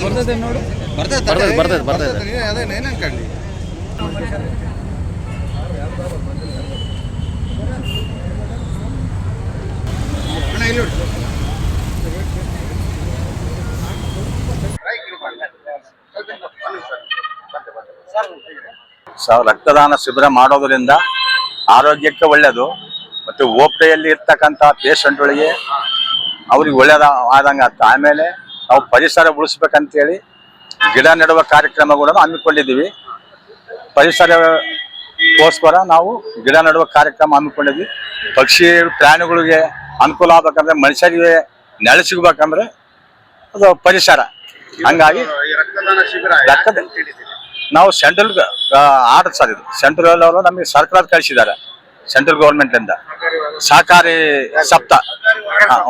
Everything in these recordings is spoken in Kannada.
ಬರ್ತದೆ ನೋಡು, ಬರ್ತದೆ ಅದೇನೇನು ಅನ್ಕೊಂಡಿ ರಕ್ತದಾನ ಶಿಬಿರ ಮಾಡೋದ್ರಿಂದ ಆರೋಗ್ಯಕ್ಕೆ ಒಳ್ಳೆಯದು ಮತ್ತು ಓಪಡಿಯಲ್ಲಿ ಇರ್ತಕ್ಕಂಥ ಪೇಷಂಟ್ಗಳಿಗೆ ಅವ್ರಿಗೆ ಒಳ್ಳೇದ ಆದಂಗೆ ಆಗ್ತದೆ. ಆಮೇಲೆ ನಾವು ಪರಿಸರ ಉಳಿಸ್ಬೇಕಂತೇಳಿ ಗಿಡ ನೆಡುವ ಕಾರ್ಯಕ್ರಮಗಳನ್ನು ಹಮ್ಮಿಕೊಂಡಿದ್ದೀವಿ. ಪರಿಸರಕ್ಕೋಸ್ಕರ ನಾವು ಗಿಡ ನೆಡುವ ಕಾರ್ಯಕ್ರಮ ಹಮ್ಮಿಕೊಂಡಿದ್ವಿ. ಪಕ್ಷಿ ಪ್ರಾಣಿಗಳಿಗೆ ಅನುಕೂಲ ಆಗ್ಬೇಕಂದ್ರೆ, ಮನುಷ್ಯರಿಗೆ ನೆಲೆ ಸಿಗ್ಬೇಕಂದ್ರೆ ಅದು ಪರಿಸರ. ಹಂಗಾಗಿ ರಕ್ತದ ನಾವು ಸೆಂಟ್ರಲ್ ಆರ್ಡರ್ ಸರ್, ಇದು ಸೆಂಟ್ರಲ್ ಅವರು ನಮಗೆ ಸರ್ಕಾರ ಕಳಿಸಿದ್ದಾರೆ. ಸೆಂಟ್ರಲ್ ಗೌರ್ಮೆಂಟಿಂದ ಸಹಕಾರಿ ಸಪ್ತ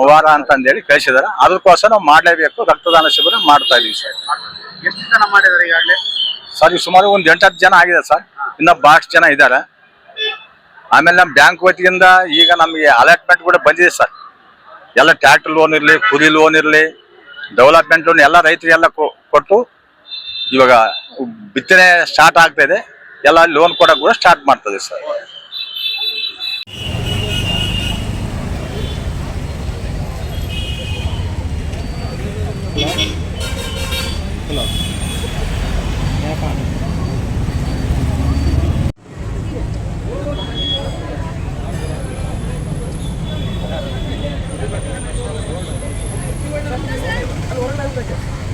ವಾರ ಅಂತಂದೇಳಿ ಕಳಿಸಿದ್ದಾರೆ. ಅದಕ್ಕೋಸ್ಕರ ನಾವು ಮಾಡಲೇಬೇಕು, ರಕ್ತದಾನ ಶಿಬಿರ ಮಾಡ್ತಾ ಇದೀವಿ ಸರ್. ಎಷ್ಟು ಜನ ಮಾಡಿದ್ದಾರೆ ಈಗಾಗಲೇ? ಸರ್ ಈಗ ಸುಮಾರು ಒಂದು 8-10 ಜನ ಆಗಿದೆ ಸರ್. ಇನ್ನ ಬಹಳಷ್ಟು ಜನ ಇದ್ದಾರೆ. ಆಮೇಲೆ ನಮ್ಮ ಬ್ಯಾಂಕ್ ವತಿಯಿಂದ ಈಗ ನಮಗೆ ಅಲಾಟ್ಮೆಂಟ್ ಕೂಡ ಬಂದಿದೆ ಸರ್. ಎಲ್ಲ ಟ್ರ್ಯಾಕ್ಟರ್ ಲೋನ್ ಇರಲಿ, ಕುರಿ ಲೋನ್ ಇರಲಿ, ಡೆವಲಪ್ಮೆಂಟ್ ಲೋನ್ ಎಲ್ಲ ರೈತರಿಗೆಲ್ಲ ಕೊಟ್ಟು ಇವಾಗ ಬಿತ್ತನೆ ಸ್ಟಾರ್ಟ್ ಆಗ್ತಾ ಇದೆ. ಎಲ್ಲ ಲೋನ್ ಕೊಡೋಕೆ ಕೂಡ ಸ್ಟಾರ್ಟ್ ಮಾಡ್ತದೆ ಸರ್. ಹೊರಗಡೆ